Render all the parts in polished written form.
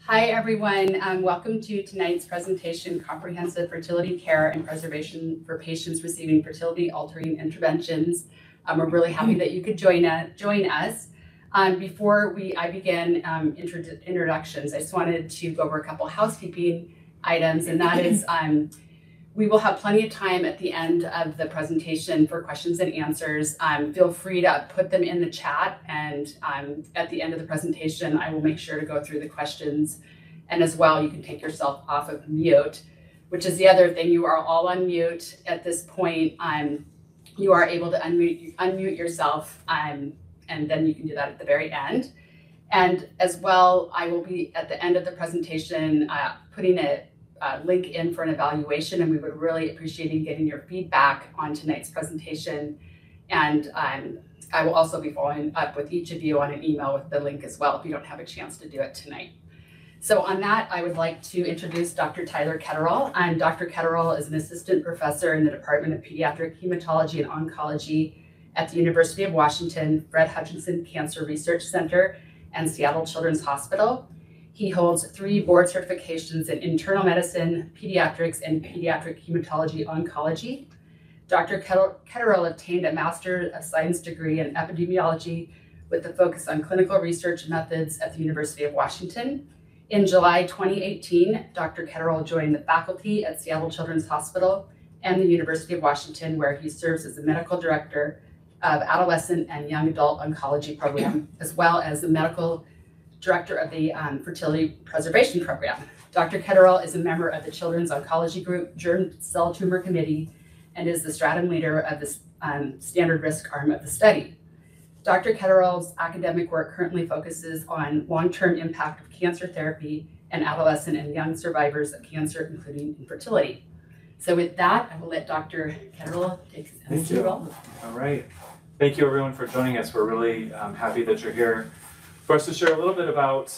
Hi, everyone. Welcome to tonight's presentation, Comprehensive Fertility Care and Preservation for Patients Receiving Fertility-Altering Interventions. We're really happy that you could join us. Before I begin introductions, I just wanted to go over a couple housekeeping items, and that is we will have plenty of time at the end of the presentation for questions and answers. Feel free to put them in the chat, and at the end of the presentation, I will make sure to go through the questions. And as well, you can take yourself off of mute, which is the other thing. You are all on mute at this point. You are able to unmute yourself, and then you can do that at the very end. And as well, I will be at the end of the presentation putting a link in for an evaluation, and we would really appreciate getting your feedback on tonight's presentation. And I will also be following up with each of you on an email with the link as well if you don't have a chance to do it tonight. So on that, I would like to introduce Dr. Tyler Ketterall. Dr. Ketterall is an assistant professor in the Department of Pediatric Hematology and Oncology at the University of Washington, Fred Hutchinson Cancer Research Center, and Seattle Children's Hospital. He holds 3 board certifications in internal medicine, pediatrics, and pediatric hematology oncology. Dr. Ketterall obtained a Master of Science degree in epidemiology with a focus on clinical research methods at the University of Washington. In July 2018, Dr. Ketterall joined the faculty at Seattle Children's Hospital and the University of Washington, where he serves as the medical director of adolescent and young adult oncology program, as well as the medical director of the Fertility Preservation program. Dr. Ketterall is a member of the Children's Oncology Group Germ Cell Tumor Committee and is the stratum leader of the standard risk arm of the study. Dr. Ketterall's academic work currently focuses on long-term impact of cancer therapy and adolescent and young survivors of cancer, including infertility. So with that, I will let Dr. Ketterall take us through. All right. Thank you, everyone, for joining us. We're really happy that you're here for us to share a little bit about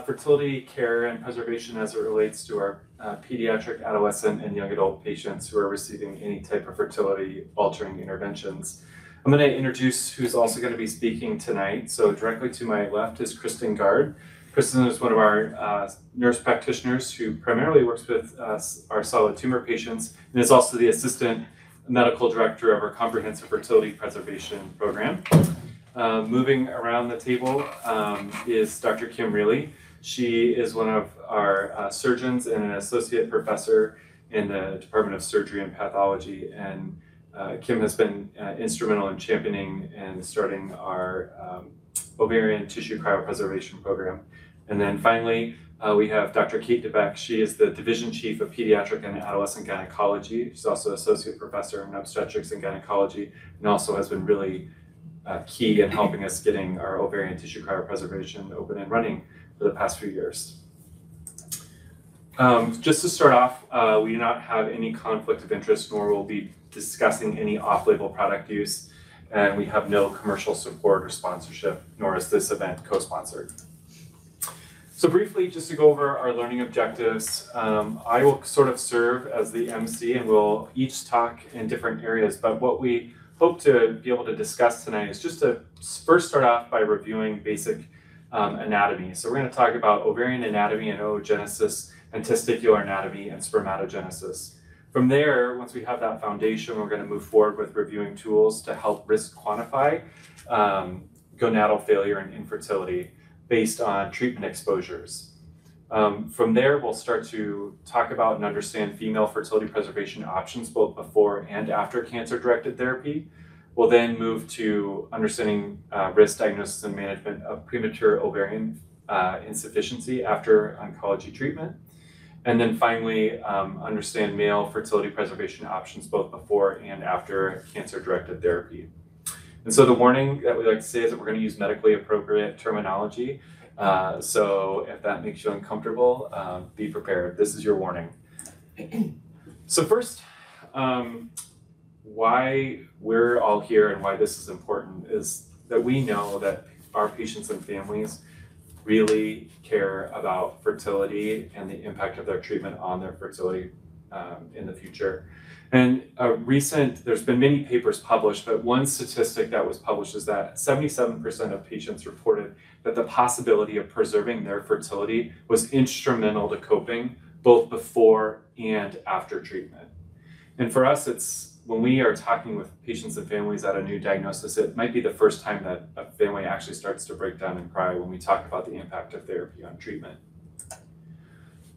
fertility care and preservation as it relates to our pediatric, adolescent, and young adult patients who are receiving any type of fertility-altering interventions. I'm going to introduce who's also going to be speaking tonight. So directly to my left is Kristen Gard. Kristen is one of our nurse practitioners who primarily works with our solid tumor patients and is also the assistant medical director of our comprehensive fertility preservation program. Moving around the table is Dr. Kim Reilly. She is one of our surgeons and an associate professor in the Department of Surgery and Pathology. And Kim has been instrumental in championing and starting our ovarian tissue cryopreservation program. And then finally, we have Dr. Kate DeBeck. She is the Division Chief of Pediatric and Adolescent Gynecology. She's also Associate Professor in Obstetrics and Gynecology, and also has been really key in helping us getting our ovarian tissue cryopreservation open and running for the past few years. Just to start off, we do not have any conflict of interest, nor will be discussing any off-label product use, and we have no commercial support or sponsorship, nor is this event co-sponsored. So briefly, just to go over our learning objectives, I will sort of serve as the MC, and we'll each talk in different areas, but what we hope to be able to discuss tonight is just to first start off by reviewing basic anatomy. So we're going to talk about ovarian anatomy and oogenesis, and testicular anatomy and spermatogenesis. From there, once we have that foundation, we're going to move forward with reviewing tools to help risk quantify gonadal failure and infertility based on treatment exposures. From there, we'll start to talk about and understand female fertility preservation options both before and after cancer-directed therapy. We'll then move to understanding risk diagnosis and management of premature ovarian insufficiency after oncology treatment. And then finally, understand male fertility preservation options both before and after cancer-directed therapy. And so the warning that we like to say is that we're going to use medically appropriate terminology. So if that makes you uncomfortable, be prepared. This is your warning. So first, why we're all here and why this is important is that we know that our patients and families really care about fertility and the impact of their treatment on their fertility in the future. And there's been many papers published, but one statistic that was published is that 77% of patients reported that the possibility of preserving their fertility was instrumental to coping both before and after treatment. And for us, it's when we are talking with patients and families at a new diagnosis, it might be the first time that a family actually starts to break down and cry when we talk about the impact of therapy on treatment.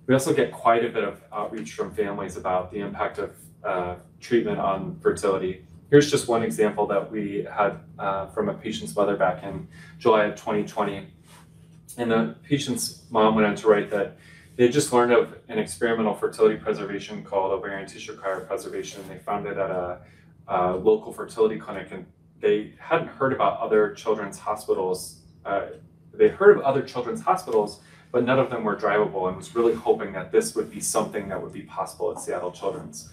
We also get quite a bit of outreach from families about the impact of treatment on fertility. Here's just one example that we had from a patient's mother back in July of 2020. And the patient's mom went on to write that they had just learned of an experimental fertility preservation called ovarian tissue cryopreservation. They found it at a local fertility clinic, and they hadn't heard about other children's hospitals. They heard of other children's hospitals, but none of them were drivable, and was really hoping that this would be something that would be possible at Seattle Children's.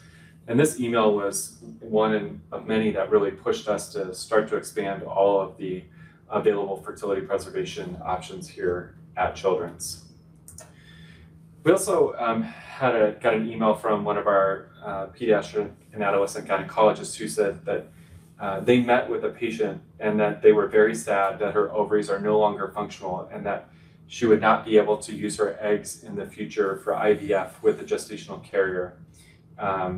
And this email was one of many that really pushed us to start to expand all of the available fertility preservation options here at Children's. We also got an email from one of our pediatric and adolescent gynecologists who said that they met with a patient and that they were very sad that her ovaries are no longer functional and that she would not be able to use her eggs in the future for IVF with a gestational carrier.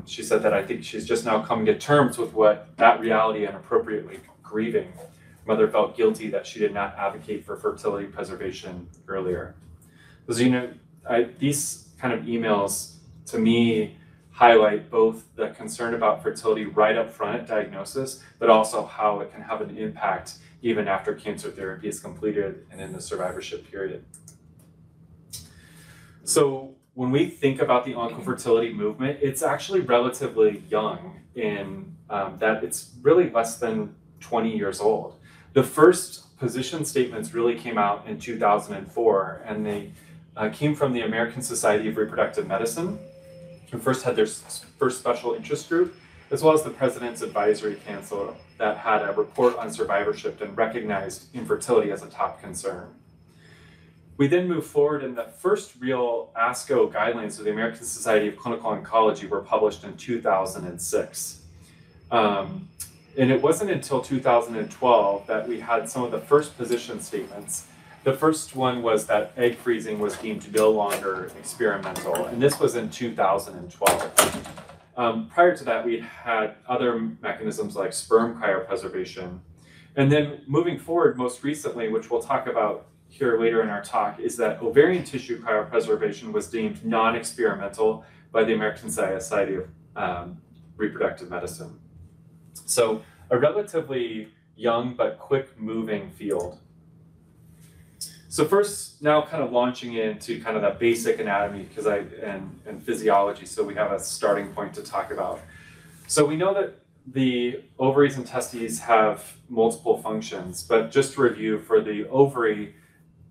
She said that I think she's just now coming to terms with what that reality and appropriately grieving. Mother felt guilty that she did not advocate for fertility preservation earlier. Because, you know, these kind of emails to me highlight both the concern about fertility right up front at diagnosis, but also how it can have an impact even after cancer therapy is completed and in the survivorship period. So when we think about the oncofertility movement, it's actually relatively young in that it's really less than 20 years old. The first position statements really came out in 2004, and they came from the American Society of Reproductive Medicine, who first had their first special interest group, as well as the President's Advisory Council that had a report on survivorship and recognized infertility as a top concern. We then moved forward, and the first real ASCO guidelines of the American Society of Clinical Oncology were published in 2006. And it wasn't until 2012 that we had some of the first position statements. The first one was that egg freezing was deemed no longer experimental, and this was in 2012. Prior to that, we had other mechanisms like sperm cryopreservation. And then moving forward, most recently, which we'll talk about here later in our talk, is that ovarian tissue cryopreservation was deemed non-experimental by the American Society of Reproductive Medicine. So a relatively young but quick-moving field. So first, now kind of launching into kind of that basic anatomy and physiology, so we have a starting point to talk about. So we know that the ovaries and testes have multiple functions, but just to review, for the ovary,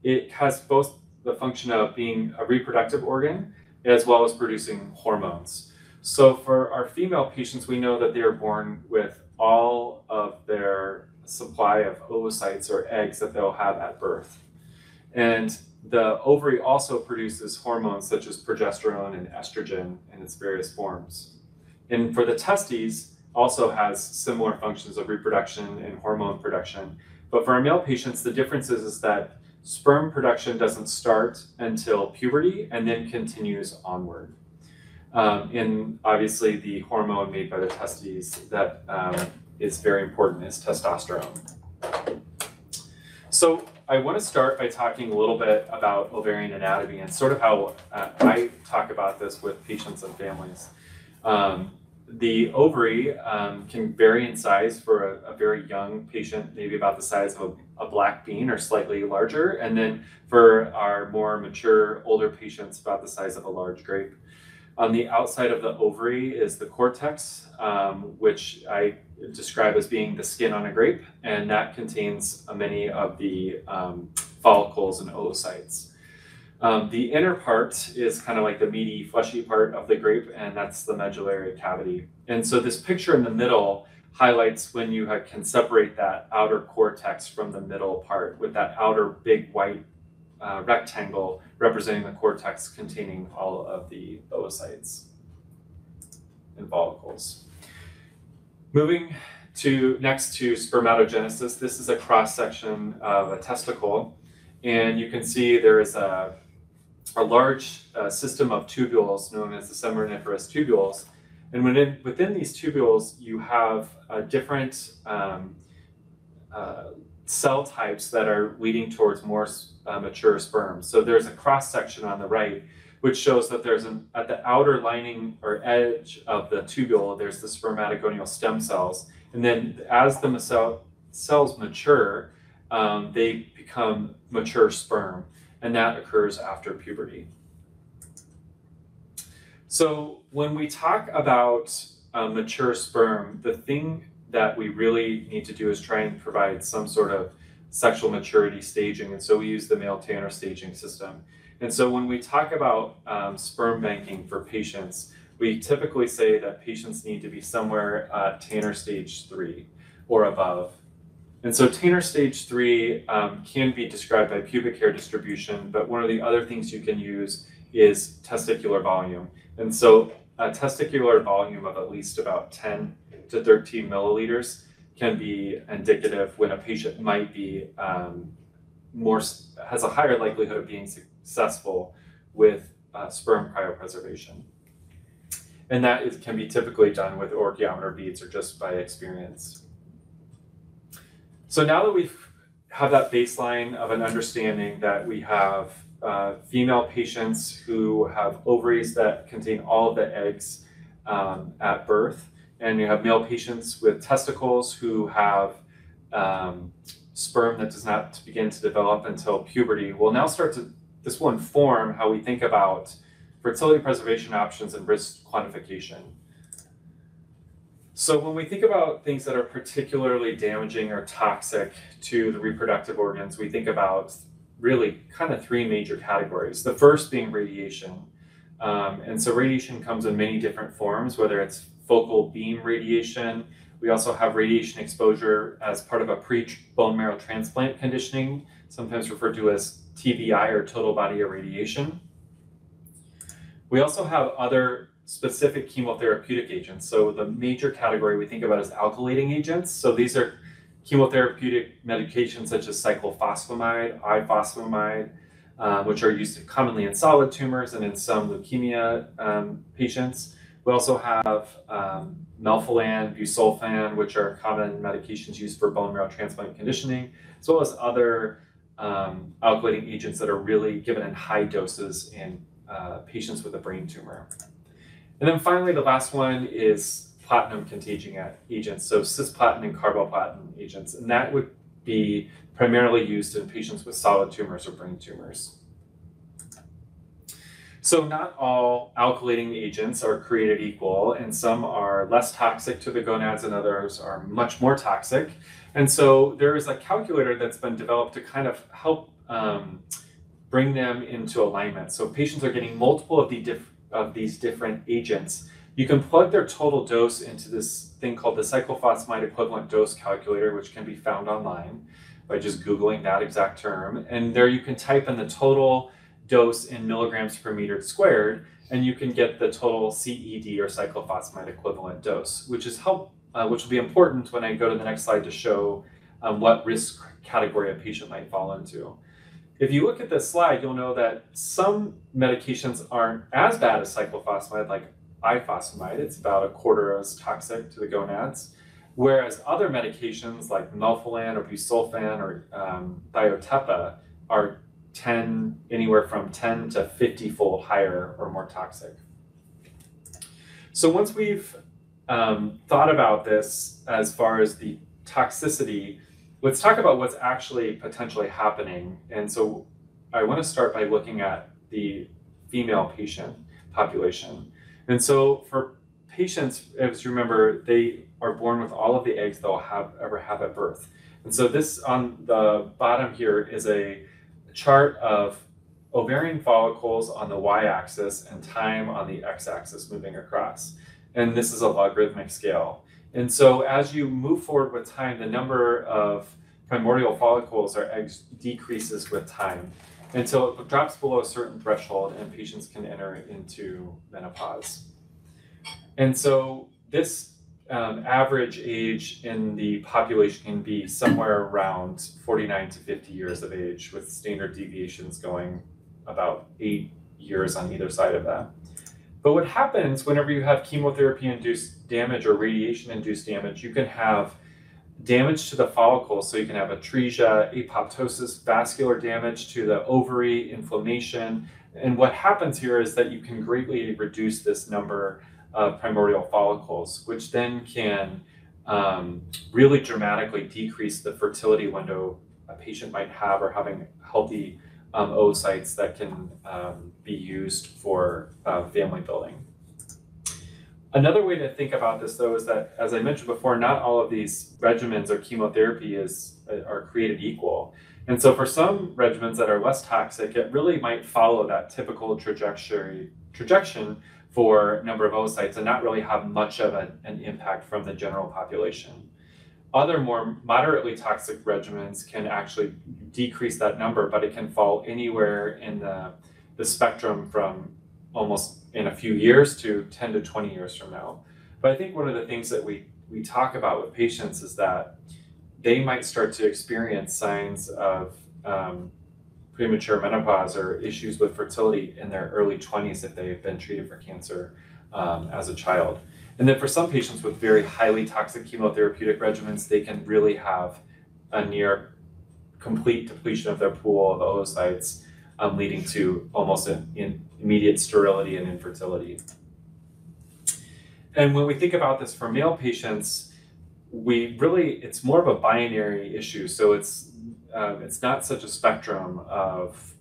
it has both the function of being a reproductive organ as well as producing hormones. So for our female patients, we know that they are born with all of their supply of oocytes or eggs that they'll have at birth. And the ovary also produces hormones such as progesterone and estrogen in its various forms. And for the testes, also has similar functions of reproduction and hormone production. But for our male patients, the difference is that sperm production doesn't start until puberty and then continues onward. And obviously the hormone made by the testes that is very important is testosterone. So I want to start by talking a little bit about ovarian anatomy and sort of how I talk about this with patients and families. The ovary can vary in size for a very young patient, maybe about the size of a black bean or slightly larger. And then for our more mature, older patients, about the size of a large grape. On the outside of the ovary is the cortex, which I describe as being the skin on a grape, and that contains many of the follicles and oocytes. The inner part is kind of like the meaty, fleshy part of the grape, and that's the medullary cavity. And so this picture in the middle highlights when you can separate that outer cortex from the middle part, with that outer big white rectangle representing the cortex containing all of the oocytes and follicles. Moving next to spermatogenesis, this is a cross-section of a testicle. And you can see there is a large system of tubules known as the seminiferous tubules. And within these tubules, you have different cell types that are leading towards more mature sperm. So there's a cross section on the right, which shows that there's at the outer lining or edge of the tubule, there's the spermatogonial stem cells. And then as the cells mature, they become mature sperm, and that occurs after puberty. So when we talk about mature sperm, the thing that we really need to do is try and provide some sort of sexual maturity staging. And so we use the male Tanner staging system. And so when we talk about sperm banking for patients, we typically say that patients need to be somewhere at Tanner stage 3 or above. And so Tanner stage 3 can be described by pubic hair distribution, but one of the other things you can use is testicular volume. And so a testicular volume of at least about 10 to 13 milliliters can be indicative when a patient might be has a higher likelihood of being successful with sperm cryopreservation. And that can be typically done with orchiometer beads or just by experience. So now that we have that baseline of an understanding that we have female patients who have ovaries that contain all of the eggs at birth, and you have male patients with testicles who have sperm that does not begin to develop until puberty, we'll now this will inform how we think about fertility preservation options and risk quantification. So when we think about things that are particularly damaging or toxic to the reproductive organs, we think about really kind of 3 major categories. The first being radiation. And so radiation comes in many different forms, whether it's focal beam radiation. We also have radiation exposure as part of a pre-bone marrow transplant conditioning, sometimes referred to as TBI or total body irradiation. We also have other specific chemotherapeutic agents. So the major category we think about is alkylating agents. So these are chemotherapeutic medications such as cyclophosphamide, ifosfamide, which are used commonly in solid tumors and in some leukemia patients. We also have melphalan, busulfan, which are common medications used for bone marrow transplant conditioning, as well as other alkylating agents that are really given in high doses in patients with a brain tumor. And then finally, the last one is platinum contagion agents, so cisplatin and carboplatin agents, and that would be primarily used in patients with solid tumors or brain tumors. So not all alkylating agents are created equal, and some are less toxic to the gonads and others are much more toxic. And so there is a calculator that's been developed to kind of help bring them into alignment. So patients are getting multiple of these different agents. You can plug their total dose into this thing called the cyclophosphamide equivalent dose calculator, which can be found online by just Googling that exact term. And there you can type in the total dose in milligrams per meter squared, and you can get the total CED or cyclophosphamide equivalent dose, which will be important when I go to the next slide to show what risk category a patient might fall into. If you look at this slide, you'll know that some medications aren't as bad as cyclophosphamide, like ifosfamide. It's about a quarter as toxic to the gonads, whereas other medications like melphalan or busulfan or thiotepa are anywhere from 10 to 50-fold higher or more toxic. So once we've thought about this as far as the toxicity, let's talk about what's actually potentially happening. And so I want to start by looking at the female patient population. And so for patients, as you remember, they are born with all of the eggs they'll ever have at birth. And so this on the bottom here is a chart of ovarian follicles on the y-axis and time on the x-axis moving across. And this is a logarithmic scale. And so as you move forward with time, the number of primordial follicles or eggs decreases with time until it drops below a certain threshold and patients can enter into menopause. And so this average age in the population can be somewhere around 49 to 50 years of age, with standard deviations going about 8 years on either side of that. But what happens whenever you have chemotherapy-induced damage or radiation-induced damage, you can have damage to the follicles. So you can have atresia, apoptosis, vascular damage to the ovary, inflammation. And what happens here is that you can greatly reduce this number of primordial follicles, which then can really dramatically decrease the fertility window a patient might have, or having healthy oocytes that can be used for family building. Another way to think about this, though, is that, as I mentioned before, not all of these regimens or chemotherapy are created equal. And so for some regimens that are less toxic, it really might follow that typical trajectory for number of oocytes and not really have much of an impact from the general population. Other more moderately toxic regimens can actually decrease that number, but it can fall anywhere in the spectrum from almost in a few years to 10 to 20 years from now. But I think one of the things that we talk about with patients is that they might start to experience signs of premature menopause or issues with fertility in their early 20s if they've been treated for cancer as a child. And then for some patients with very highly toxic chemotherapeutic regimens, they can really have a near complete depletion of their pool of oocytes, leading to almost an immediate sterility and infertility. And when we think about this for male patients, it's more of a binary issue. So it's not such a spectrum of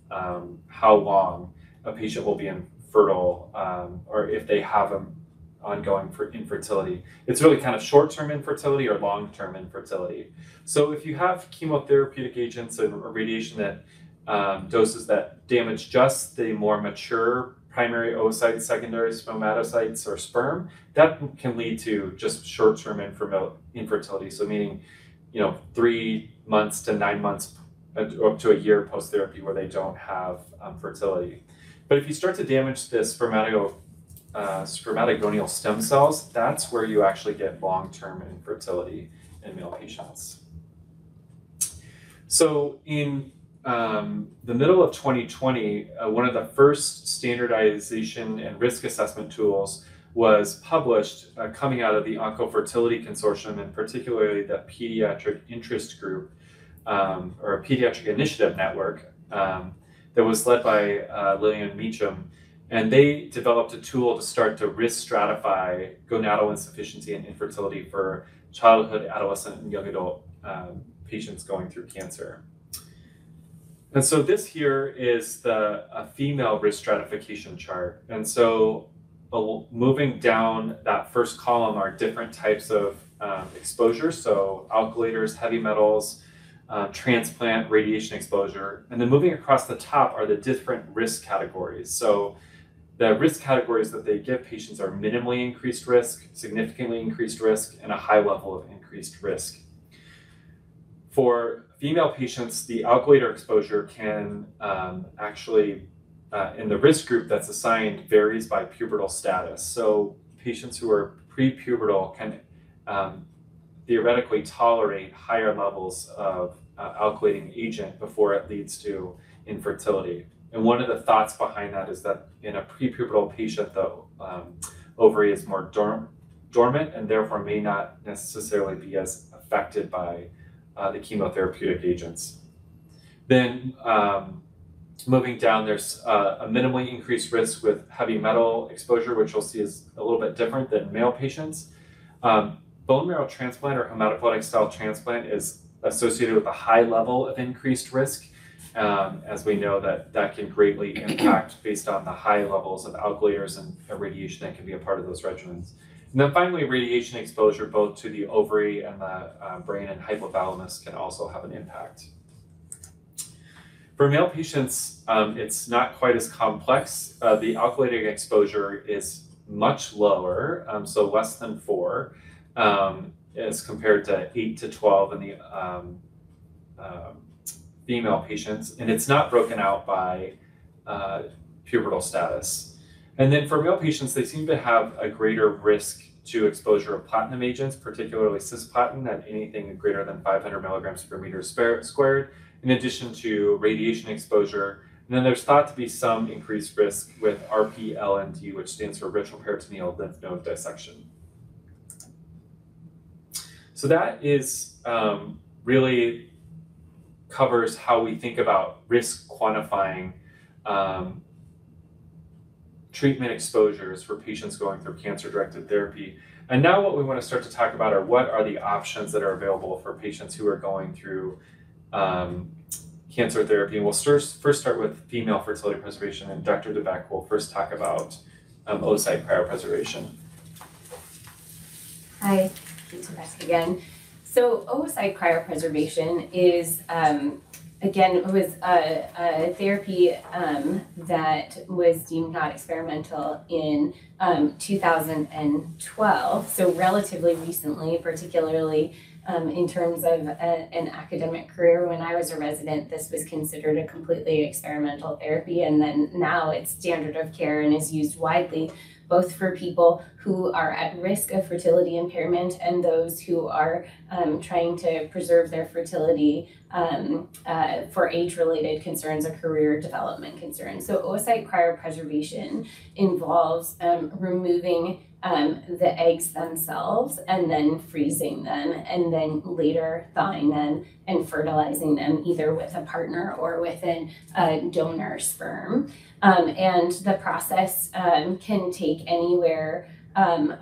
how long a patient will be infertile, or if they have an ongoing infertility. It's really kind of short-term infertility or long-term infertility. So if you have chemotherapeutic agents or radiation that doses that damage just the more mature primary oocytes, secondary spermatocytes, or sperm, that can lead to just short-term infertility. So meaning, 3 months to 9 months, up to a year post-therapy where they don't have fertility. But if you start to damage the spermatogonial stem cells, that's where you actually get long-term infertility in male patients. So in the middle of 2020, one of the first standardization and risk assessment tools was published coming out of the Oncofertility Consortium, and particularly the Pediatric Interest Group, or a Pediatric Initiative Network, that was led by Lillian Meacham. And they developed a tool to start to risk stratify gonadal insufficiency and infertility for childhood, adolescent, and young adult patients going through cancer. And so this here is a female risk stratification chart. And so moving down that first column are different types of exposure. So alkylators, heavy metals, transplant, radiation exposure. And then moving across the top are the different risk categories. So the risk categories that they give patients are minimally increased risk, significantly increased risk, and a high level of increased risk. For female patients, the alkylator exposure can actually, in the risk group that's assigned, varies by pubertal status. So patients who are prepubertal can theoretically tolerate higher levels of alkylating agent before it leads to infertility. And one of the thoughts behind that is that in a prepubertal patient, the ovary is more dormant and therefore may not necessarily be as affected by the chemotherapeutic agents. Then moving down, there's a minimally increased risk with heavy metal exposure, which you'll see is a little bit different than male patients. Bone marrow transplant or hematopoietic style transplant is associated with a high level of increased risk, as we know that can greatly impact based on the high levels of alkylators and radiation that can be a part of those regimens. And then finally, radiation exposure both to the ovary and the brain and hypothalamus can also have an impact. For male patients, it's not quite as complex. The alkylating exposure is much lower, so less than 4, as compared to 8 to 12 in the female patients, and it's not broken out by pubertal status. And then for male patients, they seem to have a greater risk to exposure of platinum agents, particularly cisplatin at anything greater than 500 milligrams per meter squared, in addition to radiation exposure. And then there's thought to be some increased risk with RPLND, which stands for retroperitoneal lymph node dissection. So that is really covers how we think about risk quantifying treatment exposures for patients going through cancer-directed therapy. And now what we want to start to talk about are what are the options that are available for patients who are going through cancer therapy. And we'll first start with female fertility preservation, and Dr. DeBeck will first talk about oocyte cryopreservation. Hi, good to be back again. So oocyte cryopreservation is, again, it was a therapy that was deemed not experimental in 2012, so relatively recently, particularly in terms of an academic career. When I was a resident, this was considered a completely experimental therapy, and then now it's standard of care and is used widely, both for people who are at risk of fertility impairment and those who are trying to preserve their fertility for age-related concerns or career development concerns. So oocyte cryopreservation involves removing the eggs themselves and then freezing them and then later thawing them and fertilizing them either with a partner or with a donor sperm. And the process can take anywhere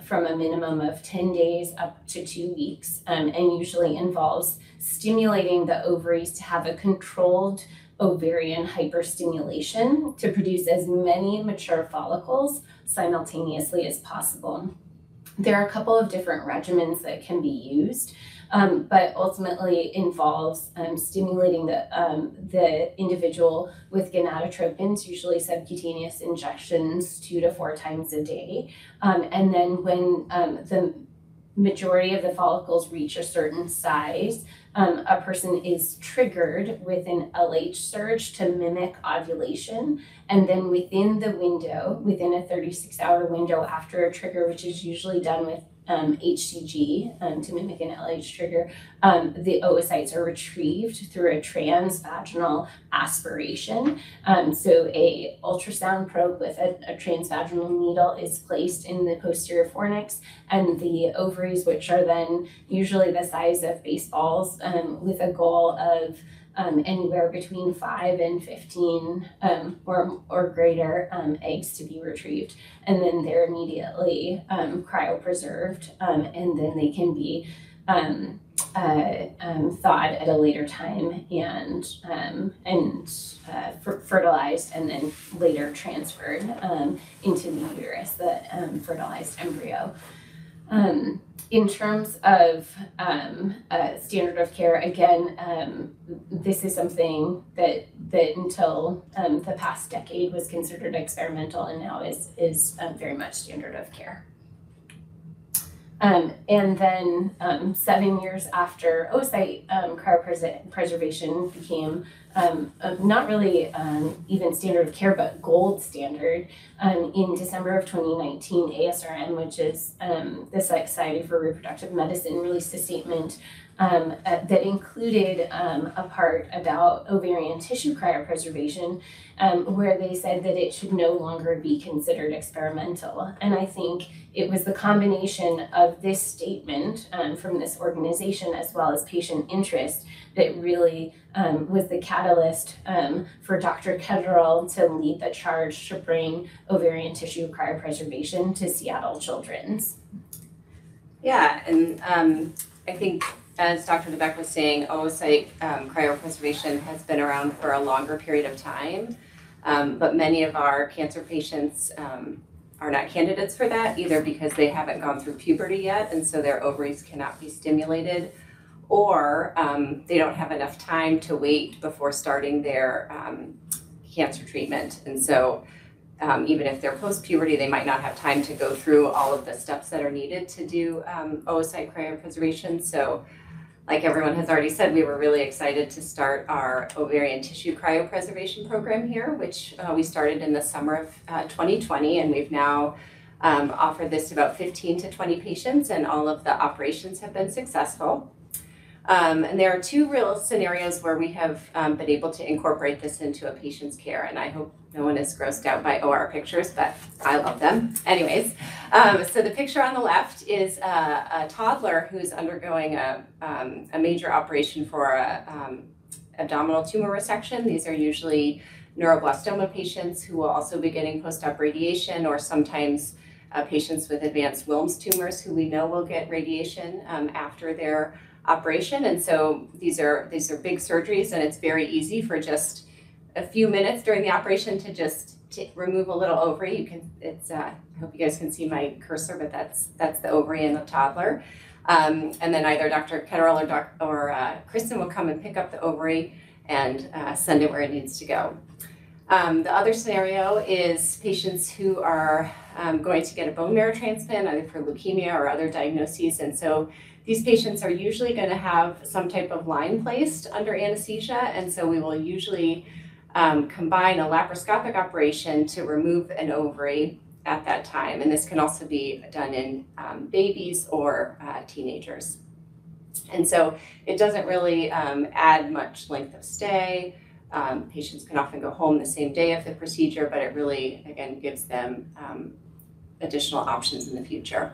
from a minimum of 10 days up to 2 weeks, and usually involves stimulating the ovaries to have a controlled ovarian hyperstimulation to produce as many mature follicles simultaneously as possible. There are a couple of different regimens that can be used, but ultimately involves stimulating the individual with gonadotropins, usually subcutaneous injections 2 to 4 times a day. And then when the majority of the follicles reach a certain size, a person is triggered with an LH surge to mimic ovulation. And then within the window, within a 36-hour window after a trigger, which is usually done with HCG to mimic an LH trigger, the oocytes are retrieved through a transvaginal aspiration. So a ultrasound probe with a transvaginal needle is placed in the posterior fornix, and the ovaries, which are then usually the size of baseballs, with a goal of anywhere between 5 and 15 or greater eggs to be retrieved. And then they're immediately cryopreserved, and then they can be thawed at a later time and fertilized and then later transferred into the uterus, the fertilized embryo. In terms of standard of care, again, this is something that until the past decade was considered experimental and now is very much standard of care. And then 7 years after oocyte cryopreservation became not really even standard of care, but gold standard, in December of 2019, ASRM, which is the Society for Reproductive Medicine, released a statement that included a part about ovarian tissue cryopreservation, where they said that it should no longer be considered experimental. And I think it was the combination of this statement from this organization as well as patient interest that really was the catalyst for Dr. Ketterall to lead the charge to bring ovarian tissue cryopreservation to Seattle Children's. Yeah, and I think, as Dr. DeBeck was saying, oocyte cryopreservation has been around for a longer period of time, but many of our cancer patients are not candidates for that, either because they haven't gone through puberty yet, and so their ovaries cannot be stimulated, or they don't have enough time to wait before starting their cancer treatment. And so even if they're post-puberty, they might not have time to go through all of the steps that are needed to do oocyte cryopreservation. So like everyone has already said, we were really excited to start our ovarian tissue cryopreservation program here, which we started in the summer of 2020, and we've now offered this to about 15 to 20 patients, and all of the operations have been successful. And there are two real scenarios where we have been able to incorporate this into a patient's care, and I hope no one is grossed out by OR pictures, but I love them. Anyways, so the picture on the left is a toddler who's undergoing a major operation for a abdominal tumor resection. These are usually neuroblastoma patients who will also be getting post-op radiation, or sometimes patients with advanced Wilms tumors who we know will get radiation after their operation. And so these are big surgeries, and it's very easy for just a few minutes during the operation to just remove a little ovary. I hope you guys can see my cursor, but that's the ovary in the toddler. And then either Dr. Ketterall or Kristen will come and pick up the ovary and send it where it needs to go. The other scenario is patients who are going to get a bone marrow transplant, either for leukemia or other diagnoses. And so these patients are usually going to have some type of line placed under anesthesia. And so we will usually combine a laparoscopic operation to remove an ovary at that time. And this can also be done in babies or teenagers. And so it doesn't really add much length of stay. Patients can often go home the same day of the procedure, but it really, again, gives them additional options in the future.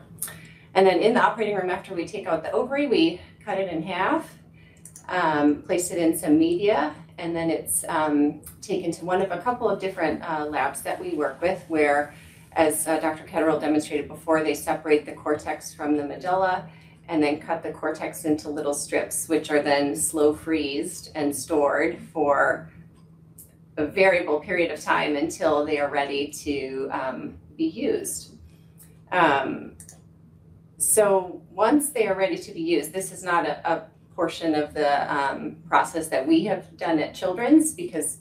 And then in the operating room, after we take out the ovary, we cut it in half, place it in some media, and then it's taken to one of a couple of different labs that we work with, where, as Dr. Ketterall demonstrated before, they separate the cortex from the medulla and then cut the cortex into little strips, which are then slow freezed and stored for a variable period of time until they are ready to be used. So once they are ready to be used, this is not a portion of the process that we have done at Children's, because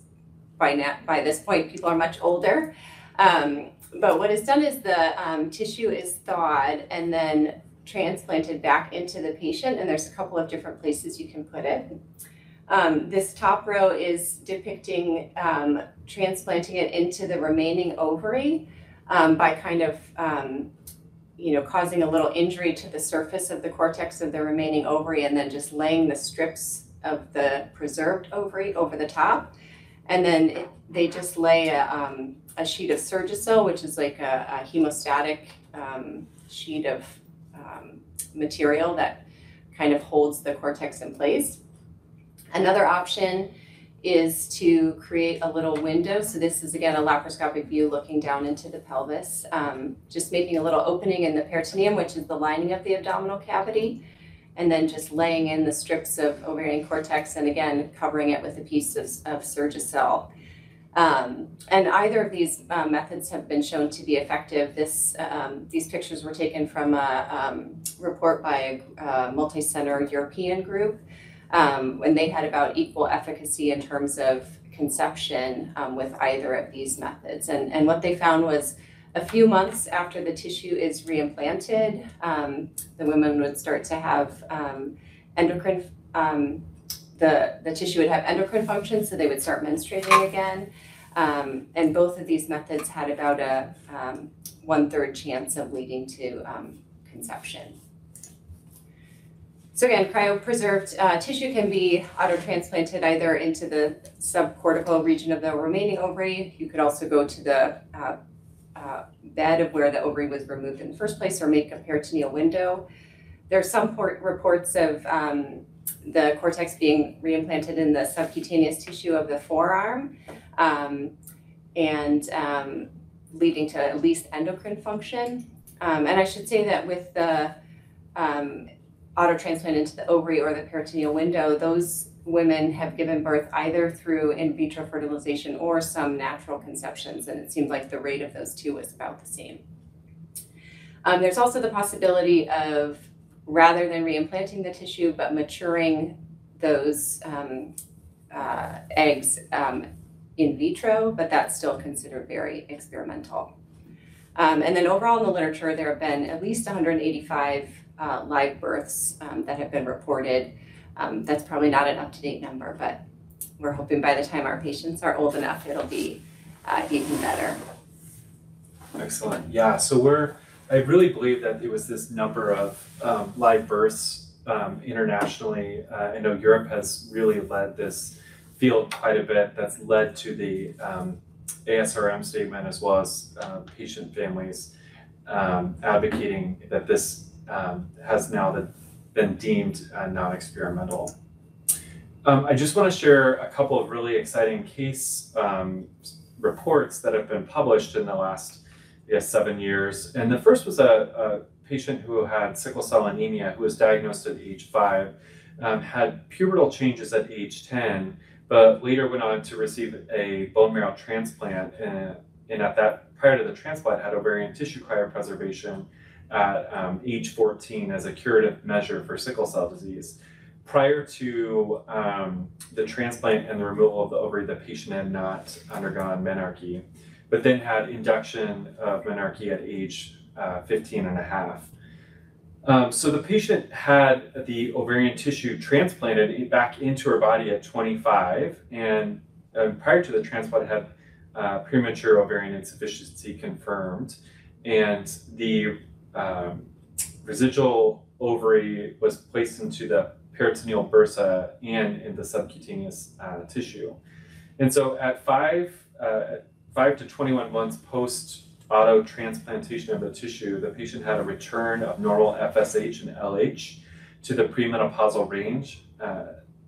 by this point people are much older. But what is done is the tissue is thawed and then transplanted back into the patient, and there's a couple of different places you can put it. This top row is depicting transplanting it into the remaining ovary by kind of causing a little injury to the surface of the cortex of the remaining ovary, and then just laying the strips of the preserved ovary over the top. And then they just lay a sheet of Surgicel, which is like a hemostatic sheet of material that kind of holds the cortex in place. Another option is to create a little window. So this is, again, a laparoscopic view looking down into the pelvis, just making a little opening in the peritoneum, which is the lining of the abdominal cavity, and then just laying in the strips of ovarian cortex, and again, covering it with a piece of Surgicel. And either of these methods have been shown to be effective. These pictures were taken from a report by a multi-center European group, when they had about equal efficacy in terms of conception with either of these methods. And what they found was a few months after the tissue is reimplanted, the women would start to have endocrine, the tissue would have endocrine function, so they would start menstruating again. And both of these methods had about a 1/3 chance of leading to conception. So again, cryopreserved tissue can be autotransplanted either into the subcortical region of the remaining ovary. You could also go to the bed of where the ovary was removed in the first place, or make a peritoneal window. There are some reports of the cortex being reimplanted in the subcutaneous tissue of the forearm, and leading to at least endocrine function. And I should say that with the autotransplant into the ovary or the peritoneal window, those women have given birth either through in vitro fertilization or some natural conceptions, and it seemed like the rate of those two was about the same. There's also the possibility of, rather than reimplanting the tissue, but maturing those eggs in vitro, but that's still considered very experimental. And then overall in the literature, there have been at least 185 live births that have been reported. That's probably not an up-to-date number, but we're hoping by the time our patients are old enough, it'll be even better. Next Excellent. Yeah. So I really believe that it was this number of live births internationally. I know Europe has really led this field quite a bit. That's led to the ASRM statement, as well as patient families advocating that this has now been deemed non-experimental. I just want to share a couple of really exciting case reports that have been published in the last 7 years. And the first was a patient who had sickle cell anemia who was diagnosed at age 5, had pubertal changes at age 10, but later went on to receive a bone marrow transplant, and at that, prior to the transplant, had ovarian tissue cryopreservation at age 14 as a curative measure for sickle cell disease. Prior to the transplant and the removal of the ovary, the patient had not undergone menarche, but then had induction of menarche at age 15 and a half. So the patient had the ovarian tissue transplanted back into her body at 25, and prior to the transplant had premature ovarian insufficiency confirmed, and the residual ovary was placed into the peritoneal bursa and in the subcutaneous tissue. And so at 5 to 21 months post auto transplantation of the tissue, the patient had a return of normal FSH and LH to the premenopausal range.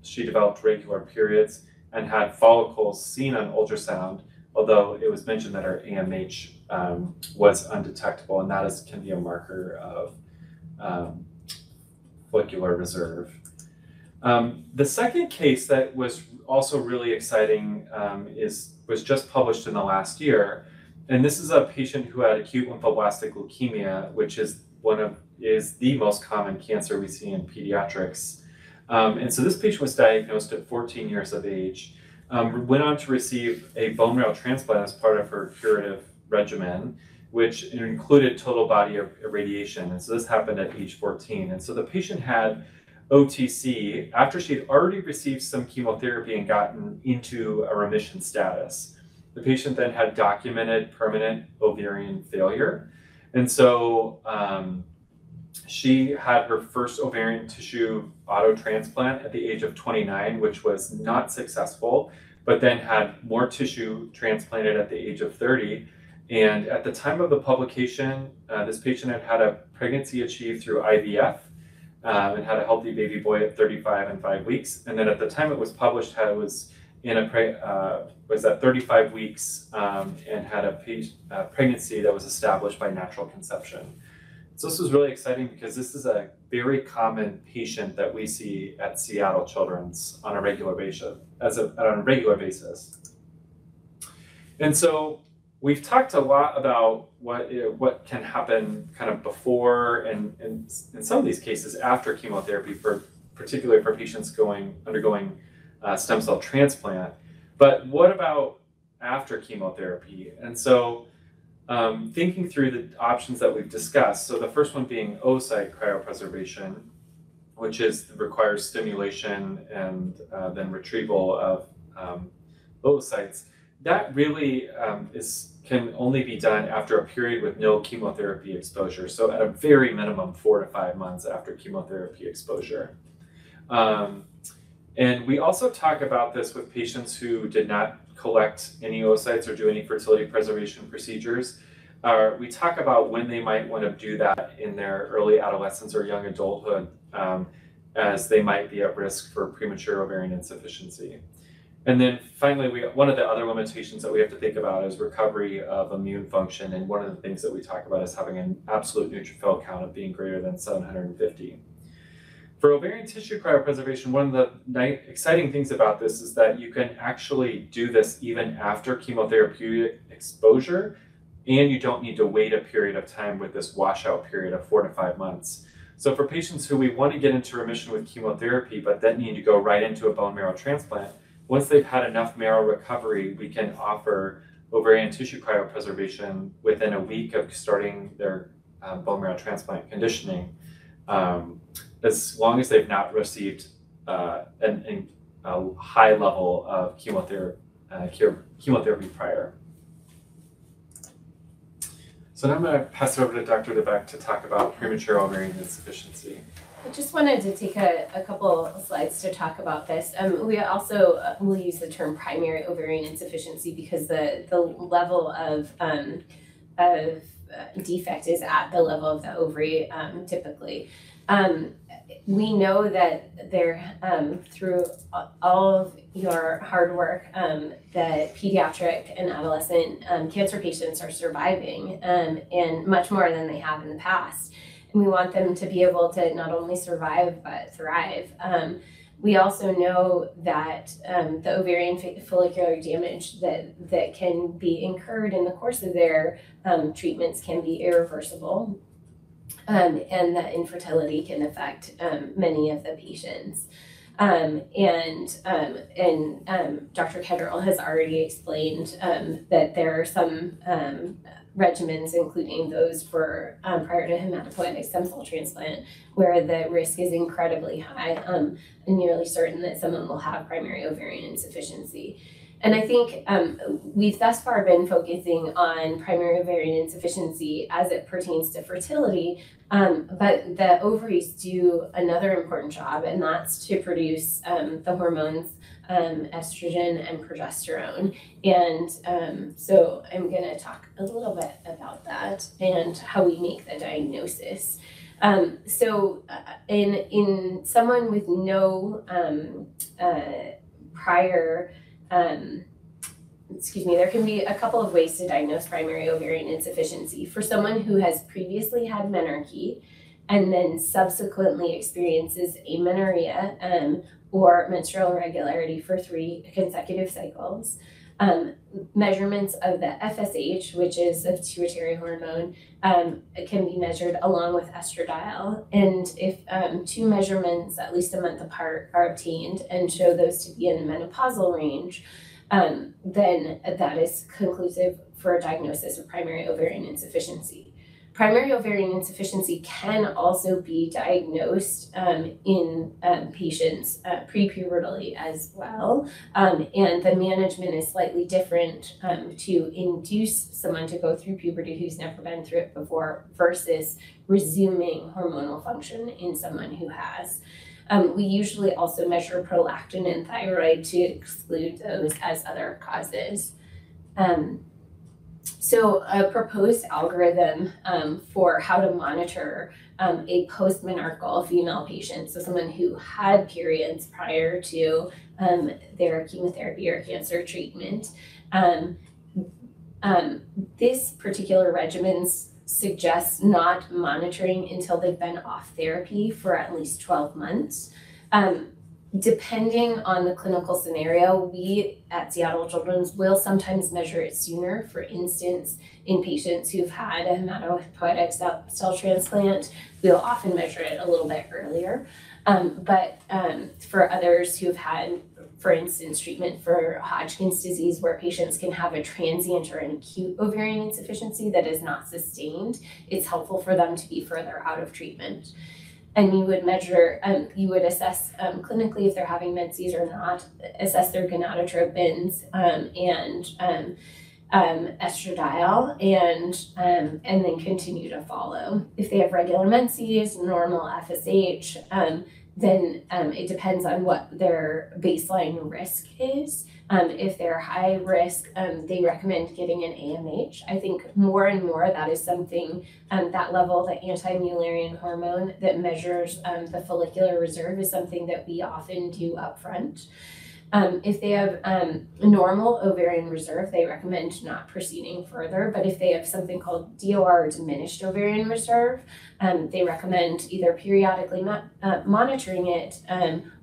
She developed regular periods and had follicles seen on ultrasound, although it was mentioned that her AMH was undetectable, and that can be a marker of follicular reserve. The second case that was also really exciting was just published in the last year, and this is a patient who had acute lymphoblastic leukemia, which is the most common cancer we see in pediatrics. And so this patient was diagnosed at 14 years of age, went on to receive a bone marrow transplant as part of her curative regimen, which included total body irradiation. And so this happened at age 14. And so the patient had OTC after she had already received some chemotherapy and gotten into a remission status. The patient then had documented permanent ovarian failure. And so she had her first ovarian tissue auto transplant at the age of 29, which was not successful, but then had more tissue transplanted at the age of 30. And at the time of the publication, this patient had had a pregnancy achieved through IVF and had a healthy baby boy at 35 and 5 weeks. And then at the time it was published, was at 35 weeks and had a pregnancy that was established by natural conception. So this was really exciting because this is a very common patient that we see at Seattle Children's on a regular basis. And so we've talked a lot about what can happen kind of before and in some of these cases after chemotherapy, particularly for patients undergoing stem cell transplant. But what about after chemotherapy? And so thinking through the options that we've discussed, so the first one being oocyte cryopreservation, which requires stimulation and then retrieval of oocytes. That really can only be done after a period with no chemotherapy exposure. So at a very minimum, 4 to 5 months after chemotherapy exposure. And we also talk about this with patients who did not collect any oocytes or do any fertility preservation procedures. We talk about when they might want to do that in their early adolescence or young adulthood, as they might be at risk for premature ovarian insufficiency. And then finally, one of the other limitations that we have to think about is recovery of immune function. And one of the things that we talk about is having an absolute neutrophil count of being greater than 750. For ovarian tissue cryopreservation, one of the exciting things about this is that you can actually do this even after chemotherapy exposure, and you don't need to wait a period of time with this washout period of 4 to 5 months. So for patients who we want to get into remission with chemotherapy, but then need to go right into a bone marrow transplant, once they've had enough marrow recovery, we can offer ovarian tissue cryopreservation within a week of starting their bone marrow transplant conditioning, as long as they've not received a high level of chemotherapy prior. So now I'm going to pass it over to Dr. DeBeck to talk about premature ovarian insufficiency. I just wanted to take a couple of slides to talk about this. We also will use the term primary ovarian insufficiency because the level of defect is at the level of the ovary typically. We know that there, through all of your hard work, that pediatric and adolescent cancer patients are surviving and much more than they have in the past. And we want them to be able to not only survive but thrive. We also know that the ovarian follicular damage that can be incurred in the course of their treatments can be irreversible. And that infertility can affect many of the patients. And Dr. Ketterall has already explained that there are some regimens, including those for prior to hematopoietic stem cell transplant, where the risk is incredibly high and nearly certain that someone will have primary ovarian insufficiency. And I think we've thus far been focusing on primary ovarian insufficiency as it pertains to fertility, but the ovaries do another important job, and that's to produce the hormones estrogen and progesterone. And so I'm going to talk a little bit about that and how we make the diagnosis. So in someone with no prior there can be a couple of ways to diagnose primary ovarian insufficiency. For someone who has previously had menarche and then subsequently experiences amenorrhea or menstrual irregularity for 3 consecutive cycles, measurements of the FSH, which is a pituitary hormone, can be measured along with estradiol. And if 2 measurements at least a month apart are obtained and show those to be in the menopausal range, then that is conclusive for a diagnosis of primary ovarian insufficiency. Primary ovarian insufficiency can also be diagnosed in patients prepubertally as well, and the management is slightly different to induce someone to go through puberty who's never been through it before versus resuming hormonal function in someone who has. We usually also measure prolactin and thyroid to exclude those as other causes. So a proposed algorithm for how to monitor a postmonarchical female patient, so someone who had periods prior to their chemotherapy or cancer treatment. This particular regimen suggests not monitoring until they've been off therapy for at least 12 months. Depending on the clinical scenario, we at Seattle Children's will sometimes measure it sooner. For instance, in patients who've had a hematopoietic cell transplant, we'll often measure it a little bit earlier. But for others who've had, for instance, treatment for Hodgkin's disease, where patients can have a transient or an acute ovarian insufficiency that is not sustained, it's helpful for them to be further out of treatment. And you would measure, you would assess clinically if they're having menses or not, assess their gonadotropins and estradiol, and then continue to follow. If they have regular menses, normal FSH, then it depends on what their baseline risk is. If they're high risk, they recommend getting an AMH. I think more and more that is something, that level, the anti-Mullerian hormone that measures the follicular reserve, is something that we often do upfront. If they have normal ovarian reserve, they recommend not proceeding further. But if they have something called DOR, or diminished ovarian reserve, they recommend either periodically monitoring it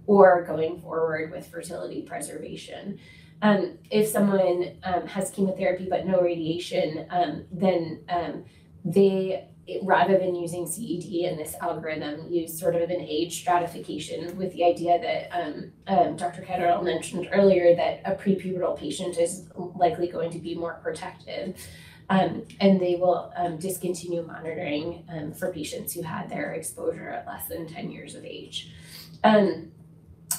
or going forward with fertility preservation. If someone has chemotherapy but no radiation, then they, rather than using CED in this algorithm, use sort of an age stratification with the idea that Dr. Ketterall mentioned earlier, that a prepubertal patient is likely going to be more protective. And they will discontinue monitoring for patients who had their exposure at less than 10 years of age.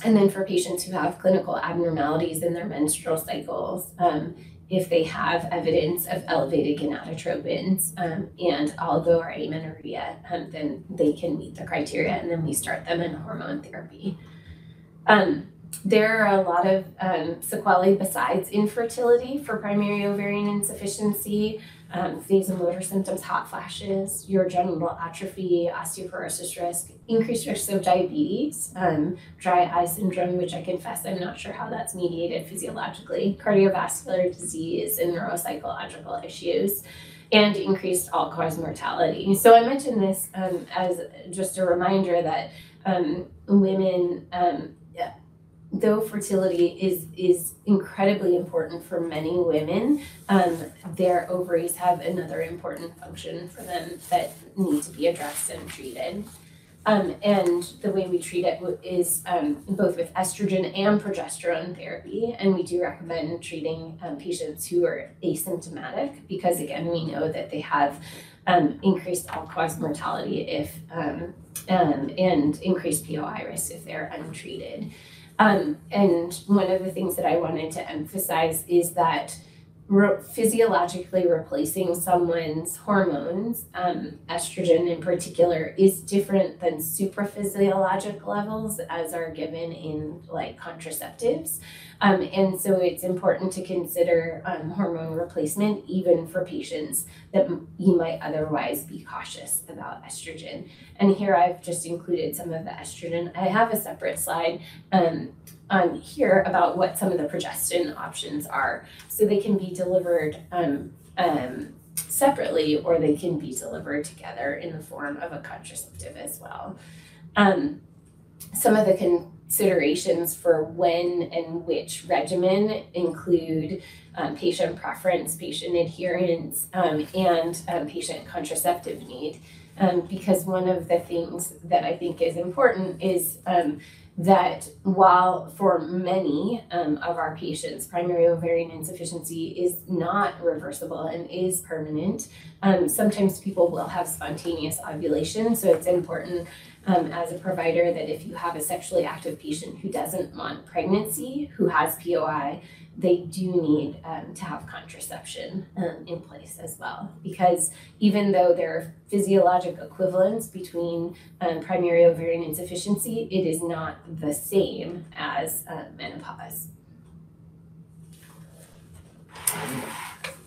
And then for patients who have clinical abnormalities in their menstrual cycles, if they have evidence of elevated gonadotropins and oligo or amenorrhea, then they can meet the criteria, and then we start them in hormone therapy. There are a lot of sequelae besides infertility for primary ovarian insufficiency. Vasomotor symptoms, hot flashes, urogenital atrophy, osteoporosis risk, increased risk of diabetes, dry eye syndrome, which I confess I'm not sure how that's mediated physiologically, cardiovascular disease, and neuropsychological issues, and increased all-cause mortality. So I mentioned this as just a reminder that women, though fertility is incredibly important for many women, their ovaries have another important function for them that need to be addressed and treated. And the way we treat it is both with estrogen and progesterone therapy. And we do recommend treating patients who are asymptomatic because, again, we know that they have increased all-cause mortality if and increased POI risk if they're untreated. And one of the things that I wanted to emphasize is that physiologically replacing someone's hormones, estrogen in particular, is different than supraphysiologic levels as are given in like contraceptives. And so it's important to consider hormone replacement even for patients that you might otherwise be cautious about estrogen. And here I've just included some of the estrogen. I have a separate slide on here about what some of the progestin options are. So they can be delivered separately, or they can be delivered together in the form of a contraceptive as well. Some of the considerations for when and which regimen include patient preference, patient adherence, and patient contraceptive need. Because one of the things that I think is important is that while for many of our patients, primary ovarian insufficiency is not reversible and is permanent, sometimes people will have spontaneous ovulation. So it's important as a provider that if you have a sexually active patient who doesn't want pregnancy, who has POI, they do need to have contraception in place as well. Because even though there are physiologic equivalents between primary ovarian insufficiency, it is not the same as menopause.